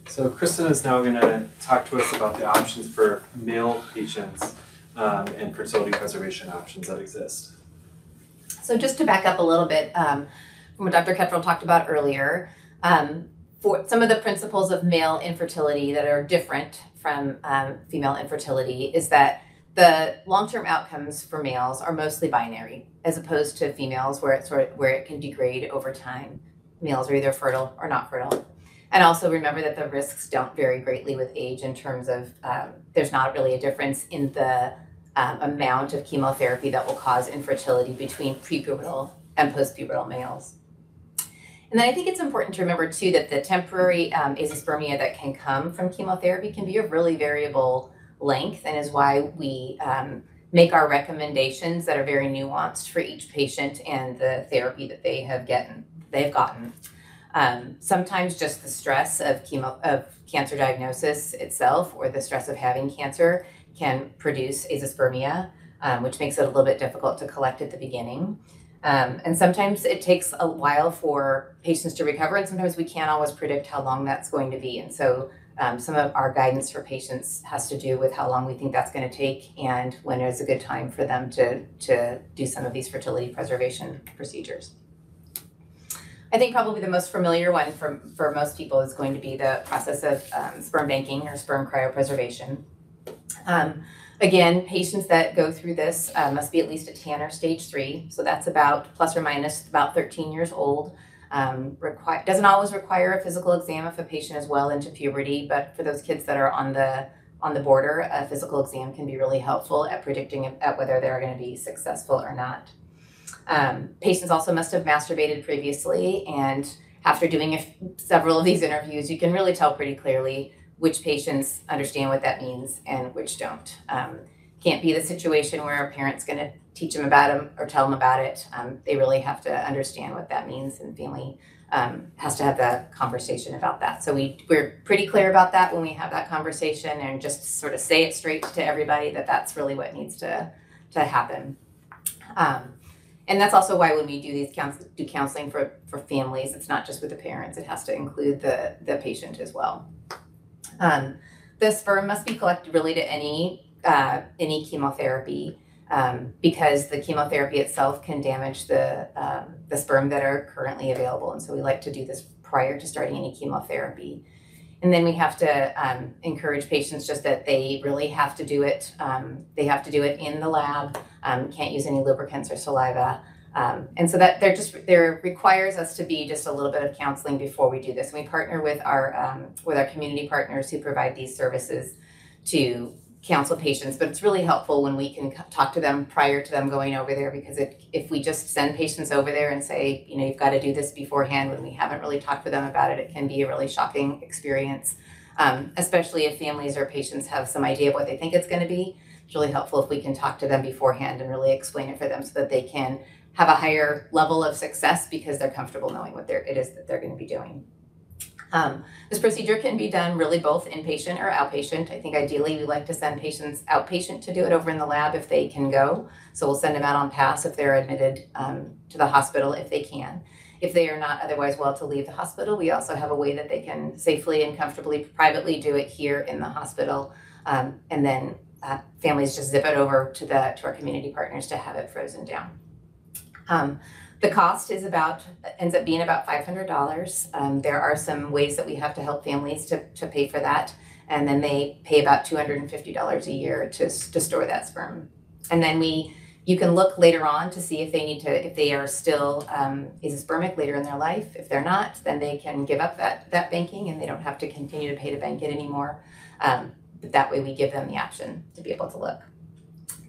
So Kristen is now going to talk to us about the options for male patients and fertility preservation options that exist. So just to back up a little bit from what Dr. Kettrell talked about earlier, for some of the principles of male infertility that are different from female infertility is that the long-term outcomes for males are mostly binary, as opposed to females where it can degrade over time. Males are either fertile or not fertile. And also remember that the risks don't vary greatly with age in terms of there's not really a difference in the amount of chemotherapy that will cause infertility between prepubertal and postpubertal males. And then I think it's important to remember too that the temporary azoospermia that can come from chemotherapy can be of really variable length, and is why we make our recommendations that are very nuanced for each patient and the therapy that they've gotten. Sometimes just the stress of cancer diagnosis itself, or the stress of having cancer, can produce azoospermia, which makes it a little bit difficult to collect at the beginning. And sometimes it takes a while for patients to recover, and sometimes we can't always predict how long that's going to be. And so some of our guidance for patients has to do with how long we think that's going to take and when is a good time for them to do some of these fertility preservation procedures. I think probably the most familiar one for most people is going to be the process of sperm banking or sperm cryopreservation. Again, patients that go through this must be at least at Tanner stage 3, so that's about plus or minus about 13 years old. Doesn't always require a physical exam if a patient is well into puberty, but for those kids that are on the border, a physical exam can be really helpful at predicting at whether they're going to be successful or not. Patients also must have masturbated previously, and after doing several of these interviews, you can really tell pretty clearly which patients understand what that means and which don't. Can't be the situation where a parent's going to teach them about it or tell them about it. They really have to understand what that means, and family has to have the conversation about that. So we're pretty clear about that when we have that conversation, and just sort of say it straight to everybody that that's really what needs to happen. And that's also why when we do counseling for families, it's not just with the parents, it has to include the patient as well. The sperm must be collected really to any chemotherapy, because the chemotherapy itself can damage the sperm that are currently available. And so we like to do this prior to starting any chemotherapy. And then we have to encourage patients just that they really have to do it. They have to do it in the lab, can't use any lubricants or saliva. And so that there requires us to be just a little bit of counseling before we do this. And we partner with our community partners who provide these services to counsel patients, but it's really helpful when we can talk to them prior to them going over there, because if we just send patients over there and say, you've got to do this beforehand when we haven't really talked to them about it, it can be a really shocking experience, especially if families or patients have some idea of what they think it's going to be. It's really helpful if we can talk to them beforehand and really explain it for them so that they can have a higher level of success because they're comfortable knowing what it is that they're going to be doing. This procedure can be done really both inpatient or outpatient. I think ideally we like to send patients outpatient to do it over in the lab if they can go. So we'll send them out on pass if they're admitted to the hospital if they can. If they are not otherwise well to leave the hospital, we also have a way that they can safely and comfortably privately do it here in the hospital. And then families just zip it over to our community partners to have it frozen down. The cost ends up being about $500. There are some ways that we have to help families to pay for that. And then they pay about $250 a year to store that sperm. And then you can look later on to see if they are still azoospermic later in their life. If they're not, then they can give up that banking and they don't have to continue to pay to bank it anymore. But that way we give them the option to be able to look.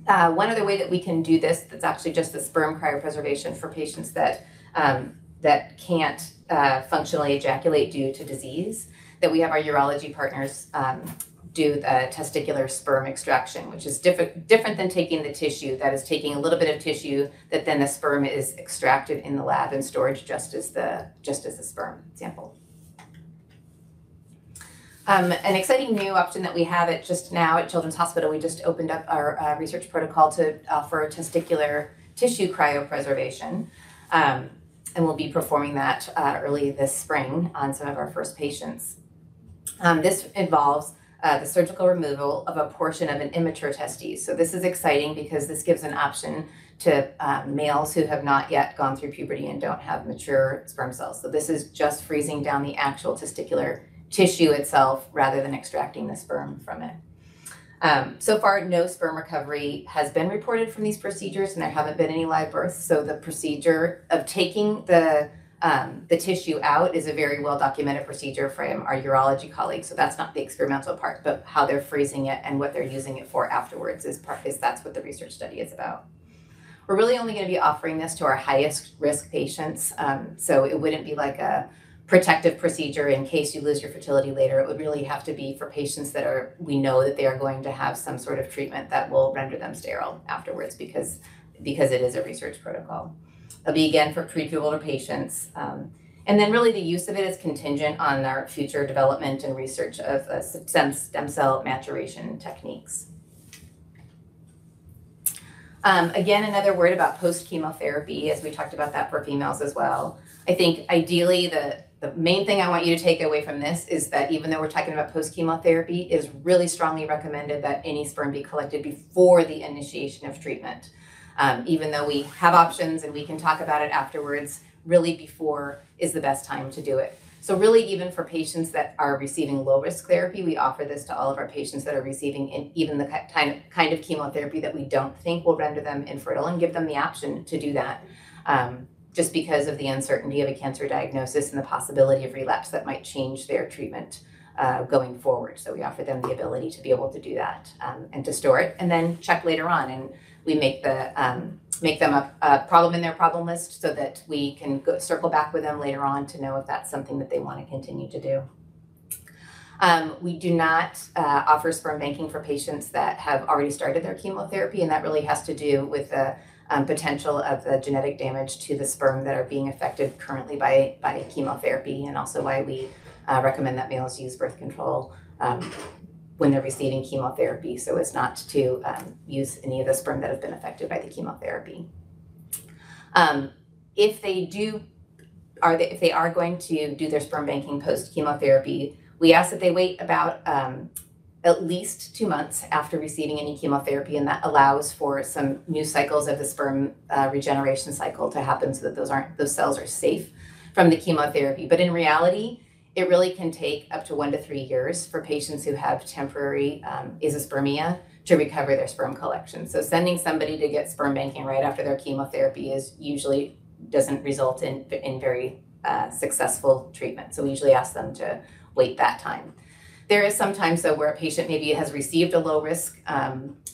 One other way that we can do this, that's actually just the sperm cryopreservation for patients that can't functionally ejaculate due to disease, that we have our urology partners do the testicular sperm extraction, which is different than taking the tissue. That is taking a little bit of tissue that then the sperm is extracted in the lab and stored just as the sperm sample. An exciting new option that we have just now at Children's Hospital, we just opened up our research protocol to offer testicular tissue cryopreservation. And we'll be performing that early this spring on some of our first patients. This involves the surgical removal of a portion of an immature testes. So this is exciting because this gives an option to males who have not yet gone through puberty and don't have mature sperm cells. So this is just freezing down the actual testicular tissue itself rather than extracting the sperm from it. So far, no sperm recovery has been reported from these procedures, and there haven't been any live births. So the procedure of taking the tissue out is a very well documented procedure from our urology colleagues. So that's not the experimental part, but how they're freezing it and what they're using it for afterwards that's what the research study is about. We're really only going to be offering this to our highest risk patients. So it wouldn't be like a protective procedure in case you lose your fertility later. It would really have to be for patients that we know that they are going to have some sort of treatment that will render them sterile afterwards because it is a research protocol. It'll be again for prepubertal patients. And then really the use of it is contingent on our future development and research of stem cell maturation techniques. Again, another word about post-chemotherapy, as we talked about that for females as well. I think ideally the main thing I want you to take away from this is that even though we're talking about post-chemotherapy, it is really strongly recommended that any sperm be collected before the initiation of treatment. Even though we have options and we can talk about it afterwards, really before is the best time to do it. So really even for patients that are receiving low-risk therapy, we offer this to all of our patients that are receiving even the kind of chemotherapy that we don't think will render them infertile, and give them the option to do that. Just because of the uncertainty of a cancer diagnosis and the possibility of relapse that might change their treatment going forward. So we offer them the ability to be able to do that and to store it and then check later on. And we make them a problem in their problem list so that we can circle back with them later on to know if that's something that they want to continue to do. We do not offer sperm banking for patients that have already started their chemotherapy, and that really has to do with potential of the genetic damage to the sperm that are being affected currently by chemotherapy, and also why we recommend that males use birth control when they're receiving chemotherapy, so as not to use any of the sperm that have been affected by the chemotherapy. If they are going to do their sperm banking post chemotherapy, we ask that they wait about at least 2 months after receiving any chemotherapy, and that allows for some new cycles of the sperm regeneration cycle to happen, so that those cells are safe from the chemotherapy. But in reality, it really can take up to 1 to 3 years for patients who have temporary azoospermia to recover their sperm collection. So sending somebody to get sperm banking right after their chemotherapy usually doesn't result in very successful treatment. So we usually ask them to wait that time. There is sometimes though where a patient maybe has received a low risk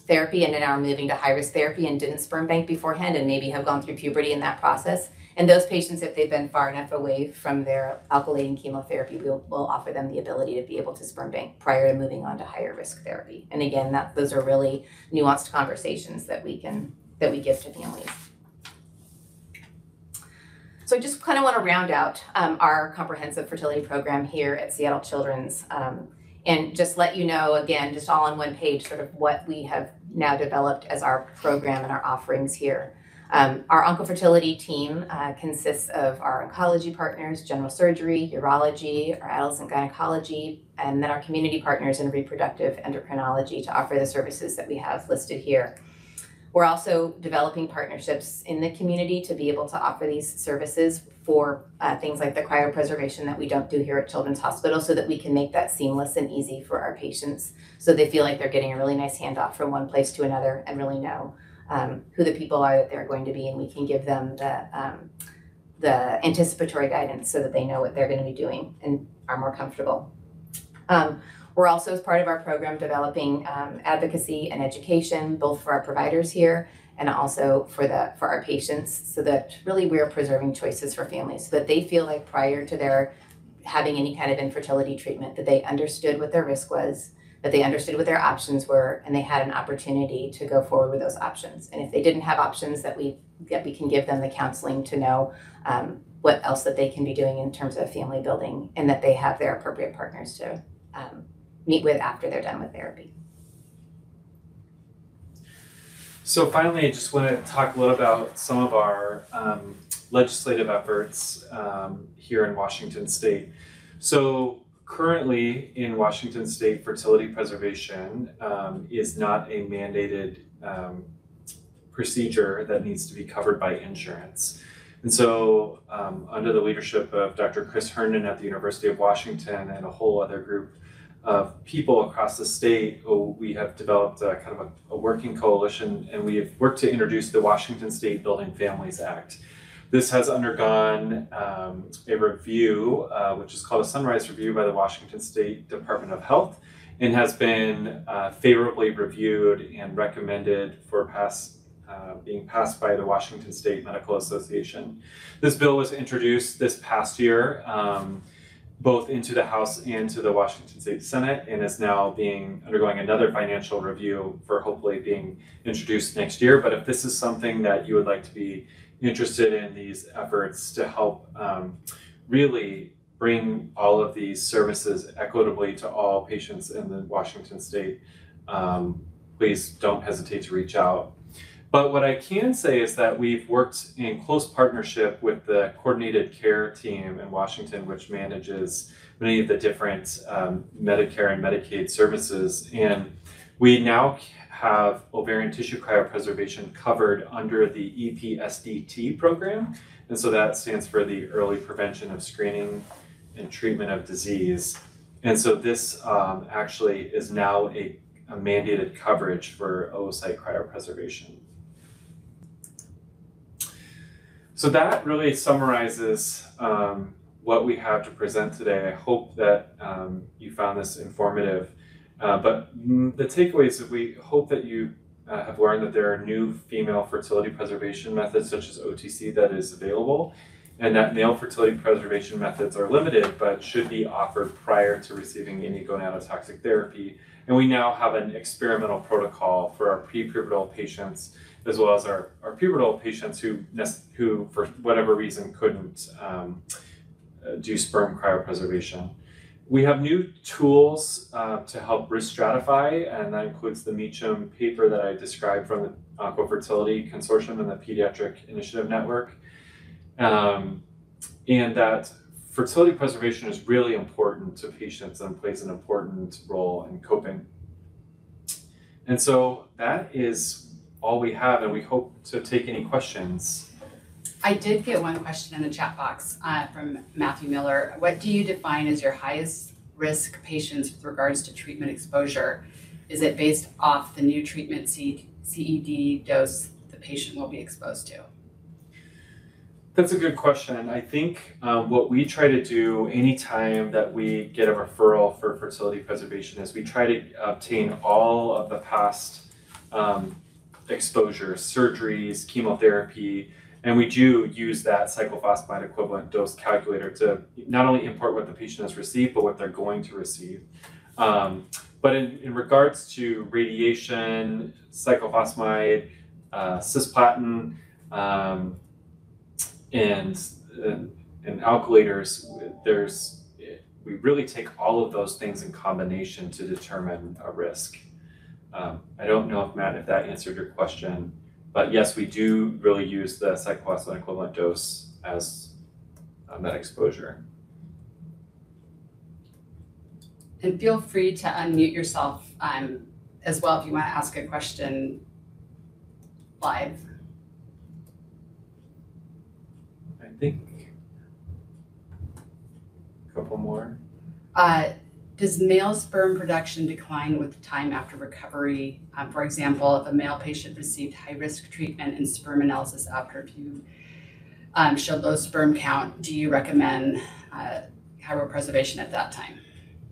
therapy and now are moving to high risk therapy and didn't sperm bank beforehand and maybe have gone through puberty in that process. And those patients, if they've been far enough away from their alkylating chemotherapy, we'll offer them the ability to be able to sperm bank prior to moving on to higher risk therapy. And again, those are really nuanced conversations that we give to families. So I just kind of want to round out our comprehensive fertility program here at Seattle Children's and just let you know, again, just all on one page, sort of what we have now developed as our program and our offerings here. Our oncofertility team consists of our oncology partners, general surgery, urology, our adolescent gynecology, and then our community partners in reproductive endocrinology to offer the services that we have listed here. We're also developing partnerships in the community to be able to offer these services for things like the cryopreservation that we don't do here at Children's Hospital, so that we can make that seamless and easy for our patients, so they feel like they're getting a really nice handoff from one place to another and really know who the people are that they're going to be, and we can give them the anticipatory guidance so that they know what they're going to be doing and are more comfortable. We're also, as part of our program, developing advocacy and education, both for our providers here and also for our patients, so that really we're preserving choices for families, so that they feel like prior to their having any kind of infertility treatment, that they understood what their risk was, that they understood what their options were, and they had an opportunity to go forward with those options. And if they didn't have options, that we can give them the counseling to know what else that they can be doing in terms of family building, and that they have their appropriate partners to meet with after they're done with therapy. So finally, I just want to talk a little about some of our legislative efforts here in Washington State. So currently in Washington State, fertility preservation is not a mandated procedure that needs to be covered by insurance. And so under the leadership of Dr. Chris Herndon at the University of Washington and a whole other group of people across the state, we have developed a kind of a working coalition, and we have worked to introduce the Washington State Building Families Act. This has undergone a review, which is called a Sunrise Review by the Washington State Department of Health, and has been favorably reviewed and recommended for being passed by the Washington State Medical Association. This bill was introduced this past year, both into the House and to the Washington State Senate, and is now undergoing another financial review for hopefully being introduced next year. But if this is something that you would like to be interested in, these efforts to help really bring all of these services equitably to all patients in the Washington State, please don't hesitate to reach out. But what I can say is that we've worked in close partnership with the Coordinated Care team in Washington, which manages many of the different Medicare and Medicaid services. And we now have ovarian tissue cryopreservation covered under the EPSDT program. And so that stands for the Early Prevention of Screening and Treatment of Disease. And so this actually is now a mandated coverage for oocyte cryopreservation. So that really summarizes what we have to present today. I hope that you found this informative. But the takeaways that we hope that you have learned that there are new female fertility preservation methods such as OTC that is available, and that male fertility preservation methods are limited but should be offered prior to receiving any gonadotoxic therapy. And we now have an experimental protocol for our prepubertal patients as well as our pubertal patients who for whatever reason couldn't do sperm cryopreservation. We have new tools to help risk stratify, and that includes the Meacham paper that I described from the Aqua Fertility Consortium and the Pediatric Initiative Network. And that fertility preservation is really important to patients and plays an important role in coping. And so that is all we have, and we hope to take any questions. I did get one question in the chat box from Matthew Miller. What do you define as your highest risk patients with regards to treatment exposure? Is it based off the new treatment CED dose the patient will be exposed to? That's a good question. I think what we try to do anytime that we get a referral for fertility preservation is we try to obtain all of the past exposures, surgeries, chemotherapy, and we do use that cyclophosphamide equivalent dose calculator to not only import what the patient has received, but what they're going to receive. But in regards to radiation, cyclophosphamide, cisplatin, and alkylators, we really take all of those things in combination to determine a risk. I don't know if Matt, if that answered your question, but yes, we do really use the cyclophosphamide equivalent dose as that exposure. And feel free to unmute yourself as well if you want to ask a question live. I think a couple more. Does male sperm production decline with time after recovery? For example, if a male patient received high-risk treatment and sperm analysis after a few showed low sperm count, do you recommend cryopreservation at that time?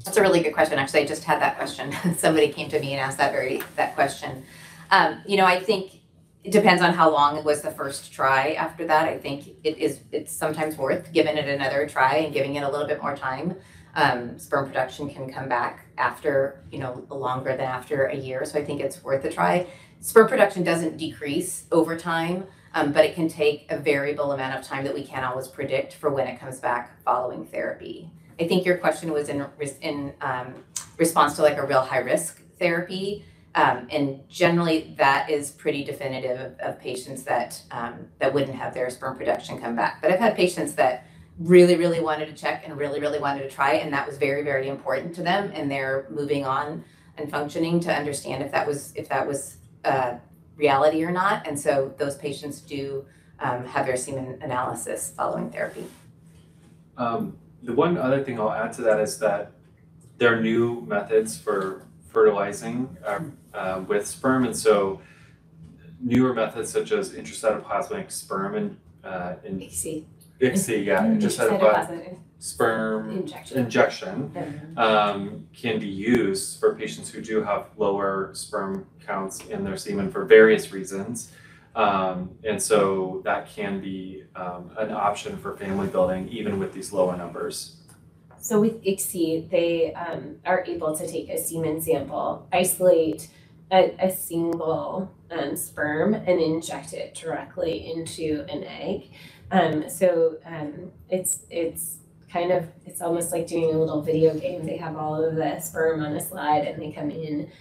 That's a really good question. Actually, I just had that question. Somebody came to me and asked that question. I think it depends on how long it was the first try. After that, I think it's sometimes worth giving it another try and giving it a little bit more time. Sperm production can come back after, longer than after a year. So I think it's worth a try. Sperm production doesn't decrease over time, but it can take a variable amount of time that we can't always predict for when it comes back following therapy. I think your question was in response to like a real high risk therapy. And generally that is pretty definitive of patients that wouldn't have their sperm production come back. But I've had patients that really, really wanted to check and really, really wanted to try, and that was very, very important to them, and they're moving on and functioning to understand if that was reality or not. And so those patients do have their semen analysis following therapy. The one other thing I'll add to that is that there are new methods for fertilizing with sperm, and so newer methods such as intracytoplasmic sperm and ICSI, intracytoplasmic sperm injection can be used for patients who do have lower sperm counts in their semen for various reasons. And so that can be an option for family building, even with these lower numbers. So with ICSI, they are able to take a semen sample, isolate a single sperm, and inject it directly into an egg. It's almost like doing a little video game. They have all of the sperm on a slide, and they come in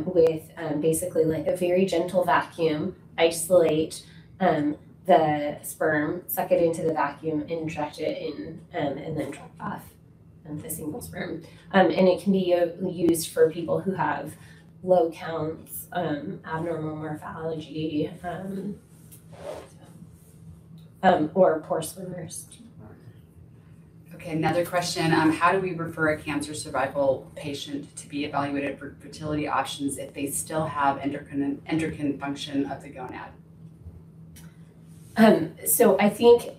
with basically like a very gentle vacuum, isolate the sperm, suck it into the vacuum, inject it in, and then drop off the single sperm. And it can be used for people who have low counts, abnormal morphology, or poor swimmers. Okay, another question. How do we refer a cancer survival patient to be evaluated for fertility options if they still have endocrine function of the gonad? So I think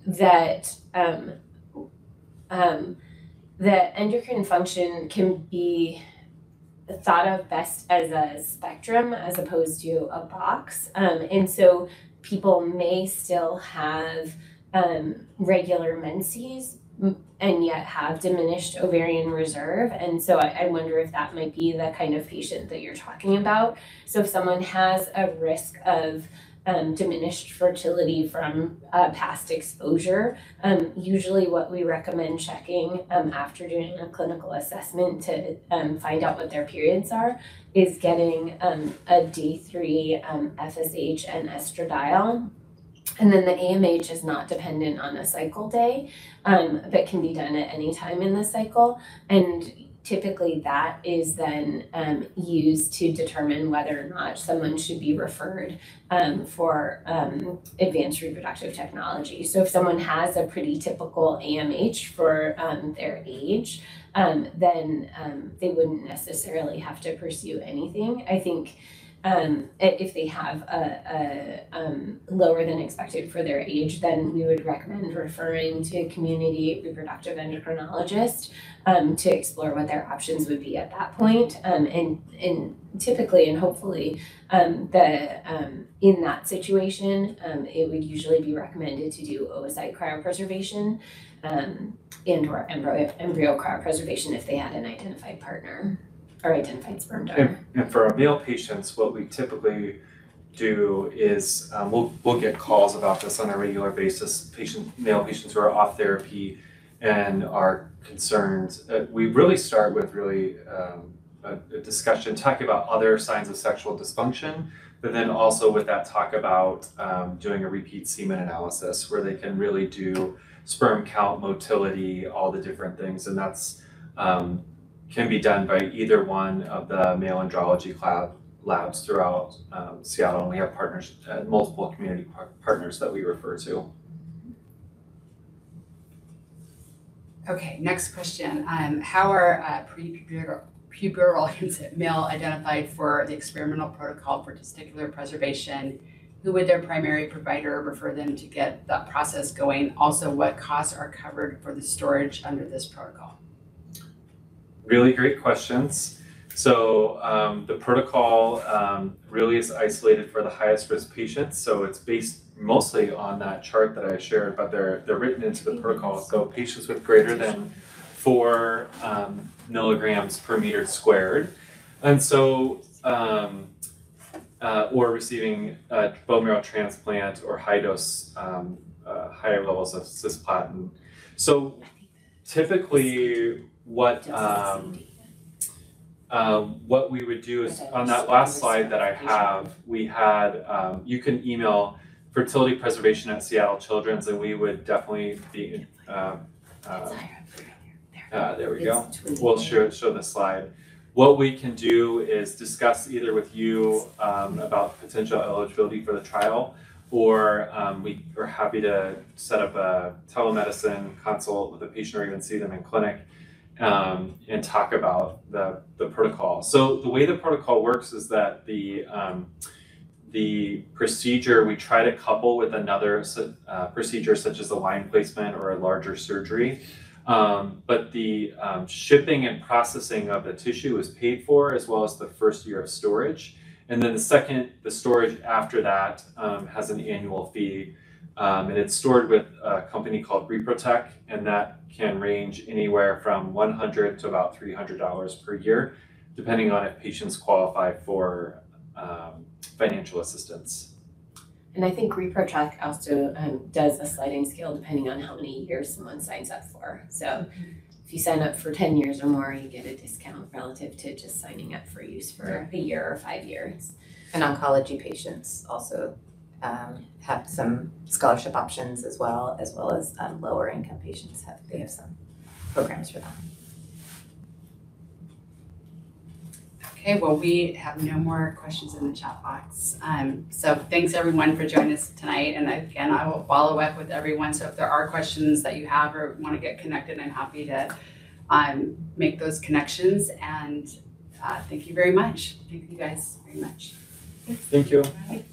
that the endocrine function can be thought of best as a spectrum as opposed to a box. And so people may still have regular menses, and yet have diminished ovarian reserve. And so I wonder if that might be the kind of patient that you're talking about. So if someone has a risk of diminished fertility from past exposure, usually what we recommend checking after doing a clinical assessment to find out what their periods are is getting a day 3 FSH and estradiol. And then the AMH is not dependent on a cycle day, but can be done at any time in the cycle. And typically that is then used to determine whether or not someone should be referred for advanced reproductive technology. So if someone has a pretty typical AMH for their age, then they wouldn't necessarily have to pursue anything. I think if they have a lower than expected for their age, then we would recommend referring to a community reproductive endocrinologist to explore what their options would be at that point. And typically and hopefully, in that situation, it would usually be recommended to do oocyte cryopreservation and or embryo cryopreservation if they had an identified partner or identified sperm donor. And for our male patients, what we typically do is we'll get calls about this on a regular basis. Male patients who are off therapy and are concerned. We really start with a discussion talking about other signs of sexual dysfunction, but then also with that talk about doing a repeat semen analysis where they can really do sperm count, motility, all the different things, and that's can be done by either one of the male andrology labs throughout Seattle, and we have partners, multiple community partners that we refer to. Okay, next question. How are pubertal male identified for the experimental protocol for testicular preservation? Who would their primary provider refer them to get that process going? Also, what costs are covered for the storage under this protocol? Really great questions. So the protocol really is isolated for the highest risk patients. So it's based mostly on that chart that I shared, but they're written into the protocol. So patients with greater than 4 milligrams per meter squared. And so, or receiving a bone marrow transplant or high dose, higher levels of cisplatin. So typically, what we would do is on that last slide that I have, we had you can email Fertility Preservation at Seattle Children's, and we would definitely be there we go. We'll show the slide. What we can do is discuss either with you about potential eligibility for the trial, or we are happy to set up a telemedicine consult with a patient or even see them in clinic and talk about the protocol. So the way the protocol works is that the procedure we try to couple with another procedure such as a line placement or a larger surgery. But the shipping and processing of the tissue is paid for, as well as the first year of storage. And then the storage after that has an annual fee. And it's stored with a company called Reprotech, and that can range anywhere from $100 to about $300 per year, depending on if patients qualify for financial assistance. And I think Reprotech also does a sliding scale depending on how many years someone signs up for. So if you sign up for 10 years or more, you get a discount relative to just signing up for use for a year or 5 years. And oncology patients also have some scholarship options as well as lower income patients have some programs for that. Okay, well, we have no more questions in the chat box. So thanks everyone for joining us tonight. And again, I will follow up with everyone. So if there are questions that you have or want to get connected, I'm happy to make those connections. And thank you very much. Thank you guys very much. Thank you. All right.